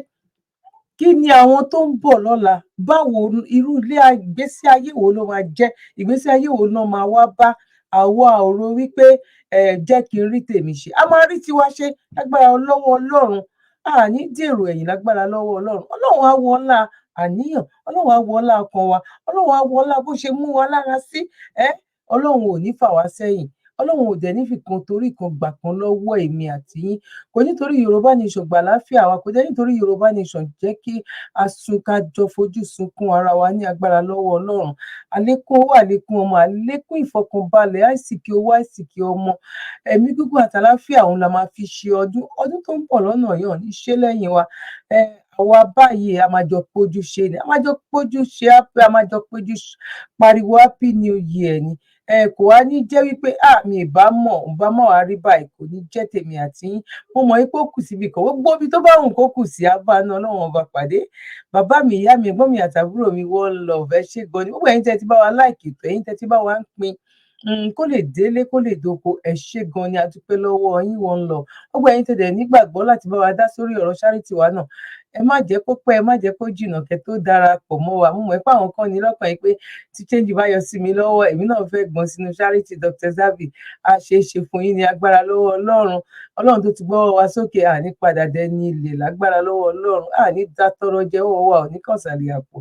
A: kí ni àwọn tó ń bọ̀ lọ́la, báwo irú ìgbésí ayé wo ló máa jẹ́, ìgbésí ayé wo náà máa wá bá. Àwa ò rò wípé jẹ́ kí n rí tèmi ṣe, a máa rí tiwa ṣe lágbára lọ́wọ́ Ọlọ́run. Ní dèrò ẹ̀yìn lágbára lọ́wọ́ Ọlọ́run. Ọlọ́run á wọlá àníyàn, Ọlọ́run á wọlá ọkàn wa, Ọlọ́run á wọlá bó ṣe mú wa lára sí. Ọlọ́run ò ní fà wá sẹ́yìn, Ọlọ́run ò dẹ̀ ní fi kan torí kan gbà kan lọ́wọ́ èmi àti yín. Kò nítorí Yorùbá nation gbà láfíà wa, kò dẹ̀ nítorí Yorùbá nation jẹ́ kí a ká jọ fojú sunkún ara wa ní agbára lọ́wọ́ Ọlọ́run. Àlékún owó, àlékún ọmọ, àlékún ìfọkànbalẹ̀, àìsìkí owó, àìsìkí ọmọ, ẹ̀mí gígùn àtàláfíà, òun la máa fi ṣe ọdún tó ń bọ̀ lọ́nà yàn ní ṣe lẹ́yìn wa. Àwa báyìí a máa jọ péjú ṣe ni, a máa jọ péjú ṣe happy, a máa jọ péjú pariwo happy new year ni. Kò wá ní jẹ́ wípé mi ìbá mọ̀ wá rí báyìí, kò ní jẹ́ tèmi àti yín. Mo mọ̀ wípé ó kù síbi kan, gbogbo ibi tó bá wù kó kù sí, abáná Ọlọ́run ọba pàdé. Bàbá mi, ìyá mi, ẹ̀gbọ́n mi àtàbúrò mi, one love, ẹ ṣé gan ni. Gbogbo ẹ̀yin tẹ́ ti bá wa like ètò, ẹ̀yin tẹ́ ti bá wa ń pín kó lè délé, kó lè dóko, ẹ ṣé gan ni, a dúpẹ́ lọ́wọ́ yín, one love. Gbogbo ẹ̀yin tẹ́ dẹ̀ nígbàgbọ́ láti bá wa dá sórí ọ̀rọ̀ charity wa náà, ẹ má jẹ́ kó pẹ́, ẹ má jẹ́ kó jìnnà kẹ́ tó darapọ̀ mọ́ wa. Mo mọ̀ pé àwọn kan ní lọ́kàn yìí pé tí change bá yọ sí mi lọ́wọ́, èmi náà fẹ́ gbọ́n sínú charity. Dr. Zabby, a ṣe é ṣe fún yín ní agbára lọ́wọ́ Ọlọ́run. Ọlọ́run tó ti gbọ́wọ́ wa sókè, àní padà dẹni ilẹ̀ lágbára lọ́wọ́ Ọlọ́run, àní dátọ́rọ́ jẹ́ ọwọ́ wa, ò ní kàn sàlẹ̀ àpò.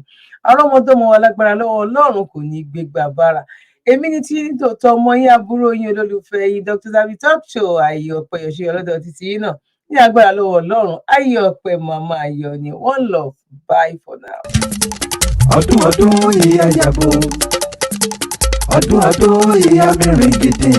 A: Àrọ́mọdọ́mọ wa lágbára lọ́wọ́ Ọlọ́run kò ní gbégbá bára. Èmi ni tí tòótọ́ ọmọ yín, àbúrò yín, olólùfẹ́ yín, Dr. Zabby Talk Show, ayé ọpẹ́ yọ̀ṣẹ́ ọlọ́dọ̀ títí yín náà ní agbára lọ́wọ́ Ọlọ́run. Ayé ọpẹ́ màmá ayọ̀ ni. One love, bye for now.
B: Ọdún ìyá Ìjẹ̀bú, ọdún ìyá mẹ́rin gidi.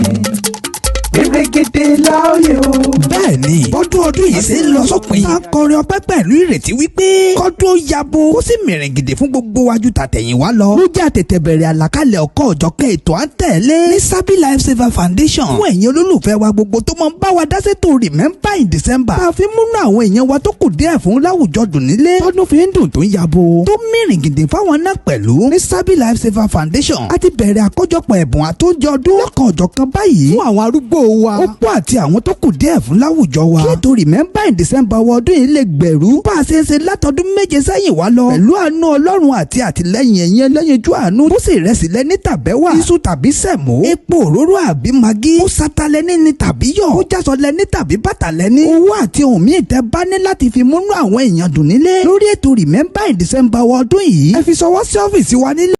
C: gbàgede láòyè o. bẹ́ẹ̀ni ọdún yìí ṣe ń lọ sópin. a kọrin ọpẹ́ pẹ̀lú ìrètí wípé kọ́dún yabo kó sì mìrìngìdì fún gbogbo wájú tàtẹ̀yìnwá lọ. ló jẹ́ àtètè bẹ̀rẹ̀ àlàkalẹ̀ ọkọ̀ ọ̀jọ̀kẹ́ ètò à ń tẹ̀lé ní Sabi Lifesaver Foundation fún ẹ̀yin olólùfẹ́ wa gbogbo tó máa ń bá wa dá sétò Remember in December. tá a fi múnú àwọn èèyàn wa tó kù díẹ̀ fún láwùjọ dùn nílé tọ́dún fi ń dùn tó ń yabo tó mìrìngìdì fáwọn náà pẹ̀lú ní Sabi Lifesaver Foundation. a ti bẹ̀rẹ̀ àkójọpọ̀ ẹ̀bùn àtúnjẹ ọdún lọ́kàn ọ̀jọ̀kan báyìí fún àwọn arúgbó wa opó àti àwọn tó kù díẹ̀ fún láwùjọ wa. kí ètò Remember in December wọ ọdún yìí lè gbèrú bá a ṣe ń ṣe látọdún méje sẹ́yìn wá lọ pẹ̀lú àánú Ọlọ́run àti àtìlẹ́yìn ẹ̀yin ẹlẹ́yinjú àánú bó sì rẹsì lẹ́ni tàbẹ́wà iṣu tàbí sẹ̀mó epo òróró àbí magi ó sata lẹ́ni ni tàbí yọ̀ ó jásọ lẹ́ni tàbí bàtà lẹ́ni owó àti ohun míì tẹ́ bá ní láti fi múnú àwọn èèyàn dùn nílé lórí ètò Remember in December wọ ọdún yìí ẹ fi ṣọwọ́ sí ọ́fíìsì wa nílé.